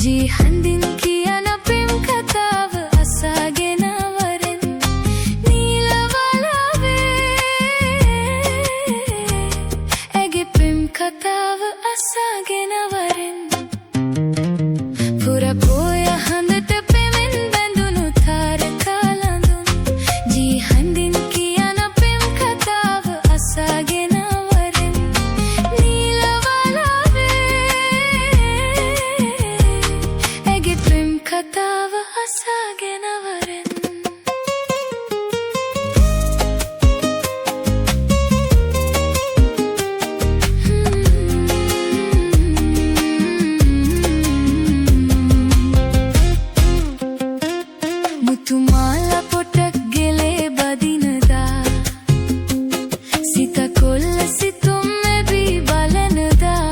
G හඳින් කියන පෙම් කතාව අසාගෙන වරෙන් නීලවලාවේ ඇගේ පෙම් කතාව අසාගෙන වරෙන් පුර පොය හඳට පෙමෙන් බැඳුණු තාරකා ලඳුන් ජී හඳින් කියන පෙම් කතාව අසාගෙන වරෙන් නීලවලාවේ ඇගේ පෙම් කතාව අසාගෙන වරෙන් මුතුමාලා පොටක් ගෙලේ බදිනදා සිත කොල්ල සිතුම් මැබී බලනදා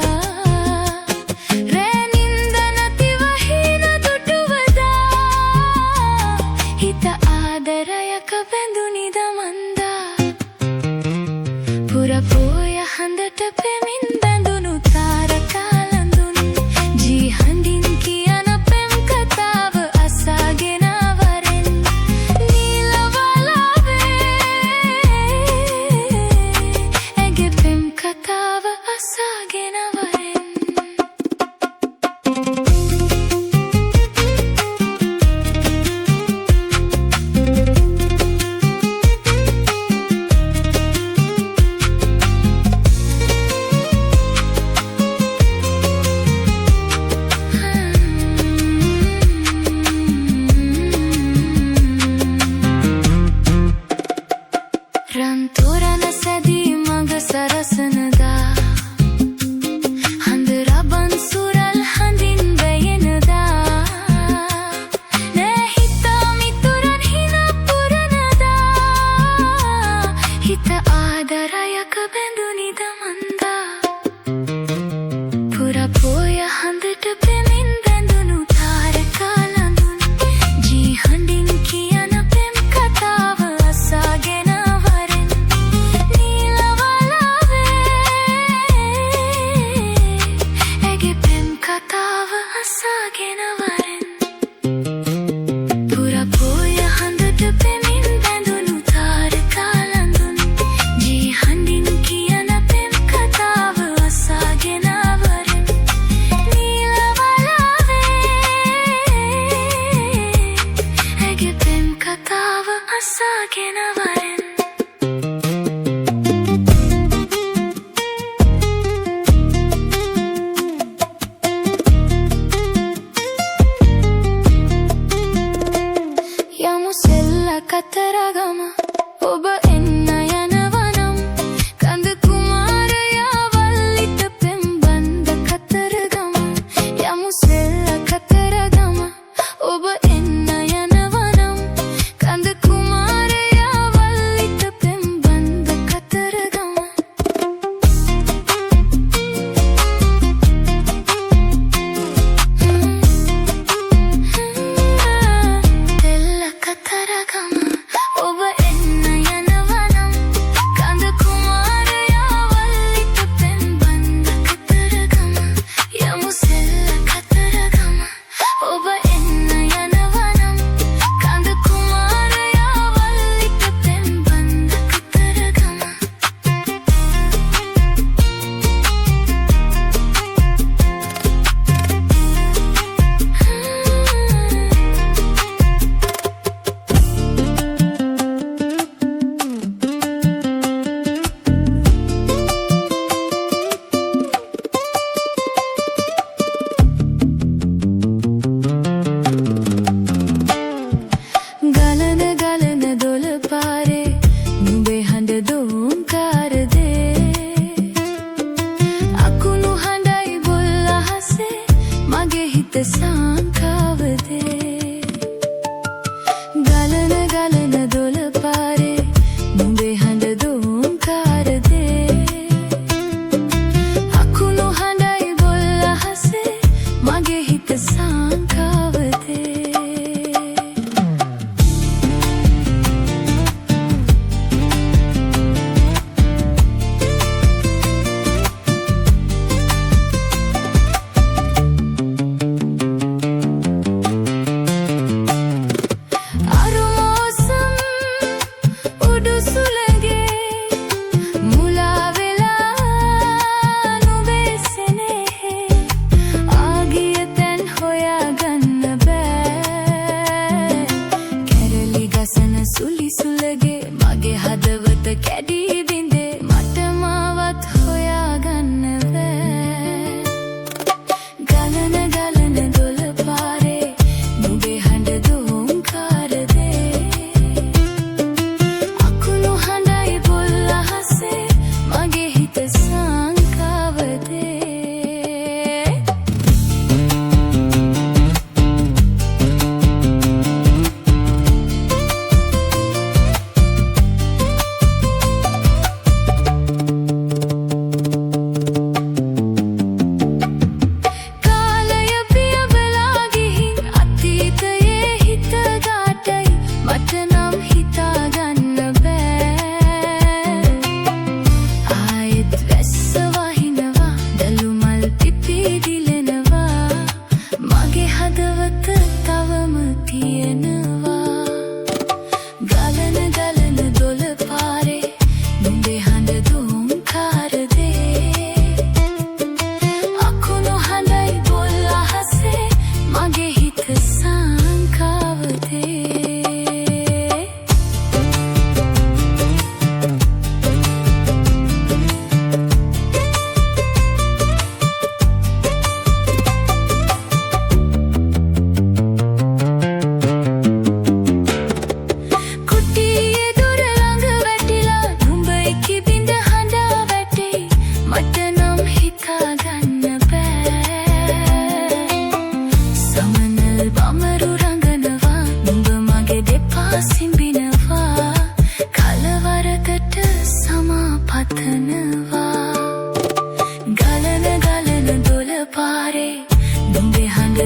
රෑ නින්ද නැතිව හීන දුටුවදා හිත ආදරයක බැඳුනිද මන්දා පුර පොය හඳට පෙමින් බැඳුණු තාරකා ලඳුන් ජී හඳින් කියන පෙම් කතාව අසාගෙන වරෙන් නීලවලාවේ ඇගේ පෙම් කතාව අසාගෙන වරෙන් රන් තොරණ සැදී මඟ සරසනදා හඳ රබන් සුරල් හඳින් වැයෙනදා නෑ හිතා මිතුරන් හින පුරනදා හිත ආදරයක බැඳුනිද මන්දා පුර පොය හඳට පෙමින් බැඳුණු තාරකා ලඳුන් ජී හඳින් කියන පෙම් කතාව අසාගෙන වරෙන් නීලවලාවේ ඇගේ පෙම් කතාව අසාගෙන වරෙන් පුර පොය හඳට පෙමින් බැඳුණු තාරකා ලඳුන් ජී හඳින් කියන පෙම් කතාව අසාගෙන වරෙන් නීලවලාවේ ඇගේ පෙම් කතාව අසාගෙන වරෙන් යමු සෙල්ල කතරගම ඔබ එන්න යනවනම් කඳ කුමාරයා වල්ලිත පෙම් බන්ද කතරගම යමු සෙල්ල කතරගම ඔබ එන්න යනවනම් කඳ කුමාරයා වල්ලිත පෙම් බන්ද කතරගම සෙල්ල කතරගම ඔබ එන්න යනවනම් කඳ කුමාරයා වල්ලිත පෙම් බන්ද කතරගම යමු සෙල්ල කතරගම ඔබ එන්න යනවනම් කඳ කුමාරයා වල්ලිත පෙම් බන්ද කතරගම ගලන ගලන දොළ පාරේ නුඹේ හඬ දෝංකාර දේ අකුණු හඬයි බොල් අහසේ මගේ හිත සාංකාව දේ ගලන ගලන දොළ පාරේ නුඹේ හඬ දෝංකාර දේ අකුණු හඬයි බොල් අහසේ මගේ හිත සාංකාව දේ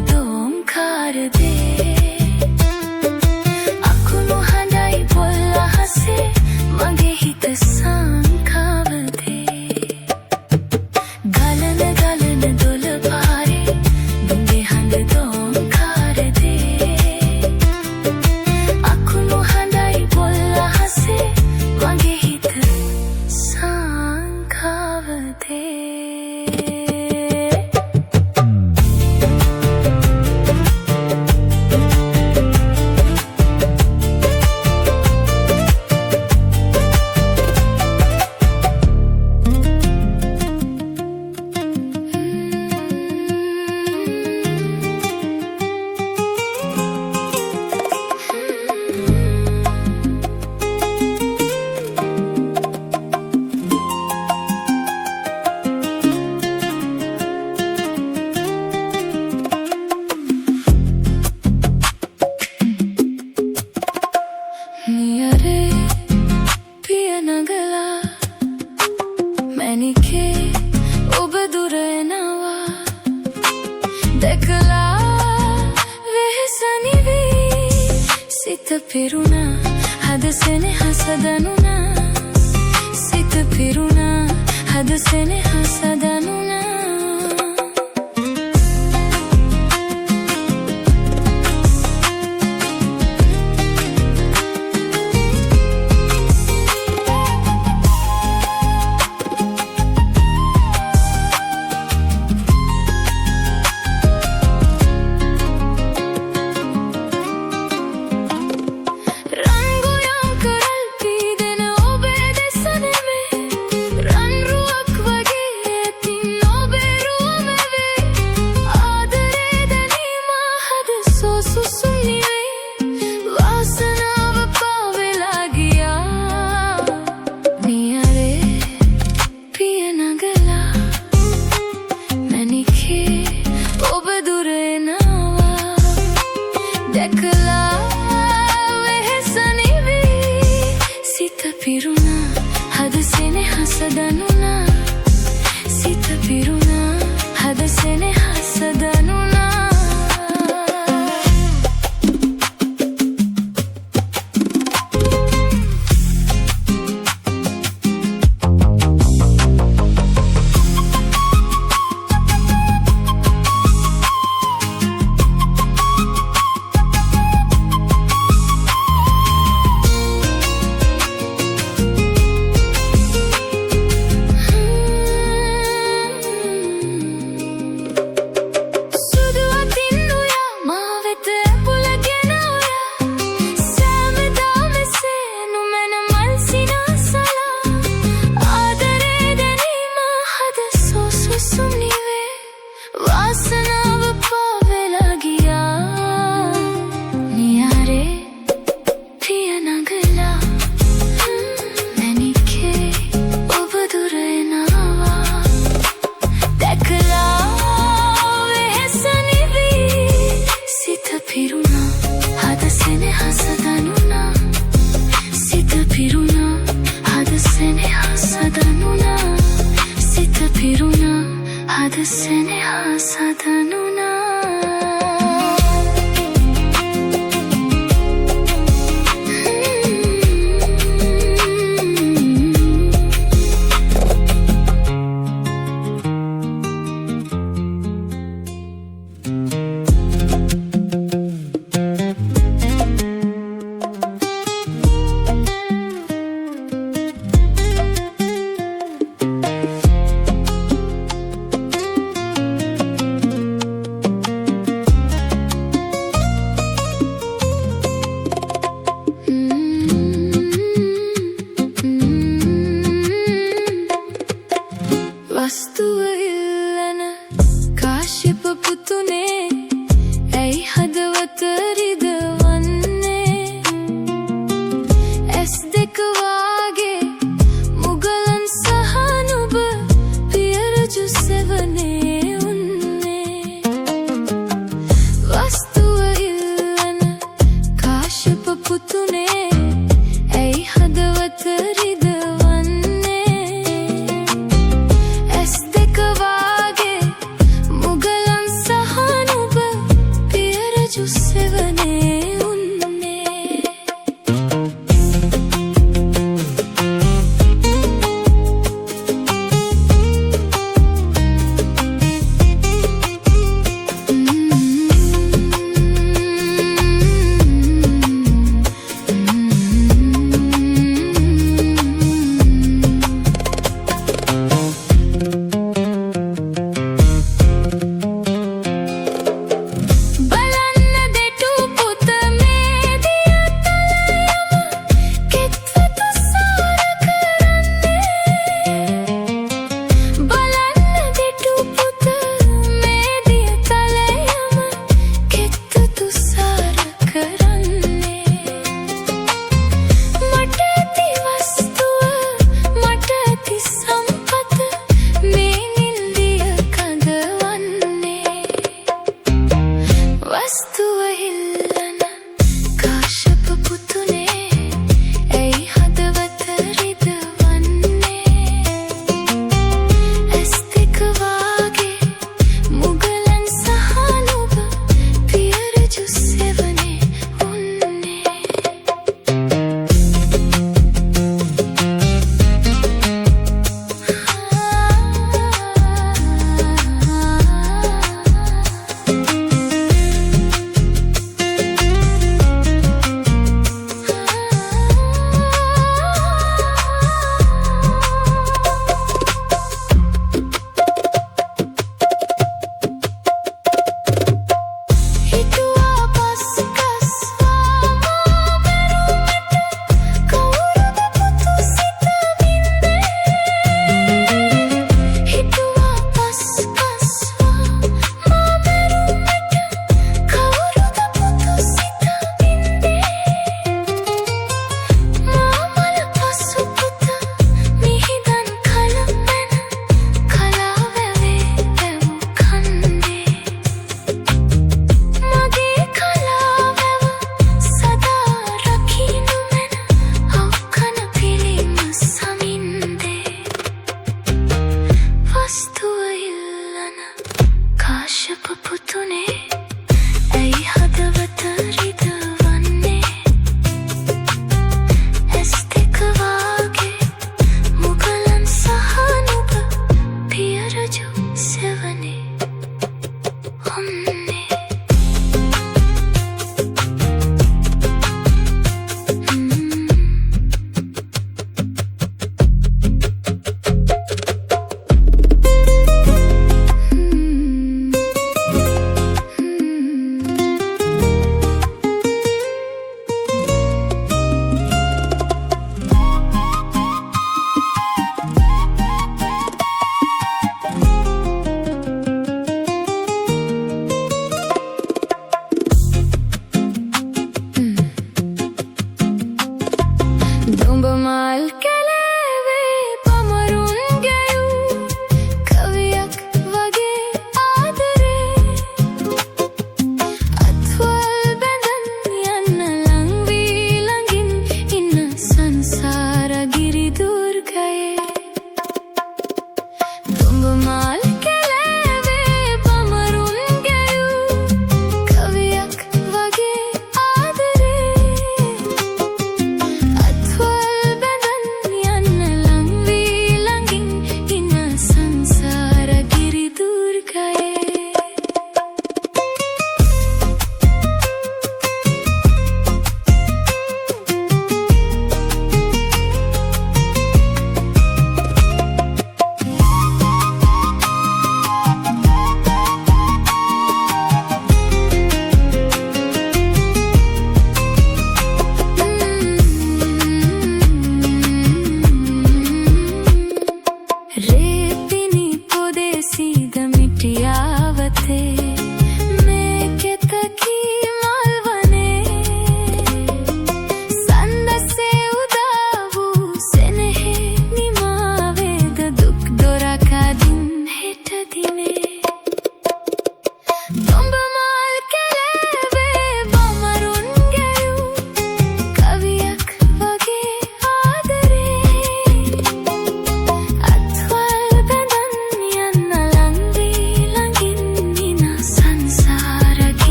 දෝංකාර දේ අකුණු හඬයි පොල් අහසේ මගේ හිත සංකාව දේ ගලන ගලන දොළ පාරේ දුඹේ හඬ දෝංකාර දේ අකුණු හඬයි පොල් අහසේ මගේ හිත සංකාව දේ මැණිකේ ඔබ දුර එනවා දැකලා වෙහෙස නිවී සිත පිරුණා හද සෙනෙහස දනුණා සිත පිරුණා හද සෙනෙහස දනුණා no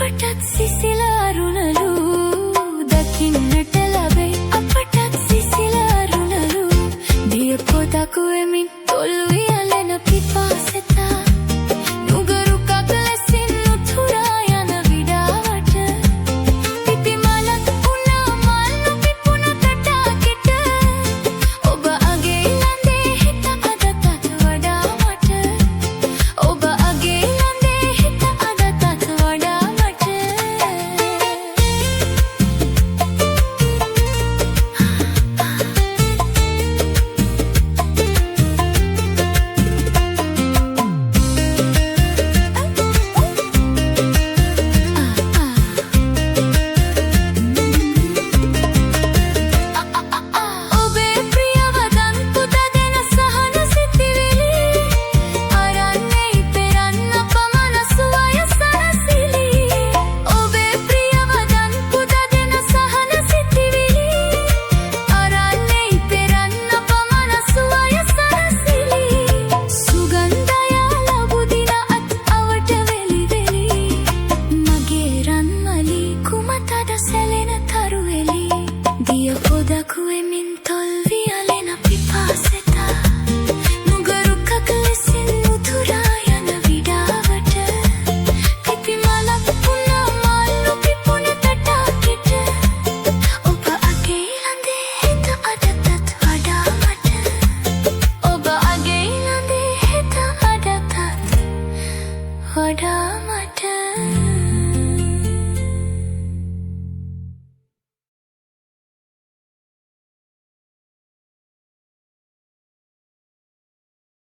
අපටත් සිසි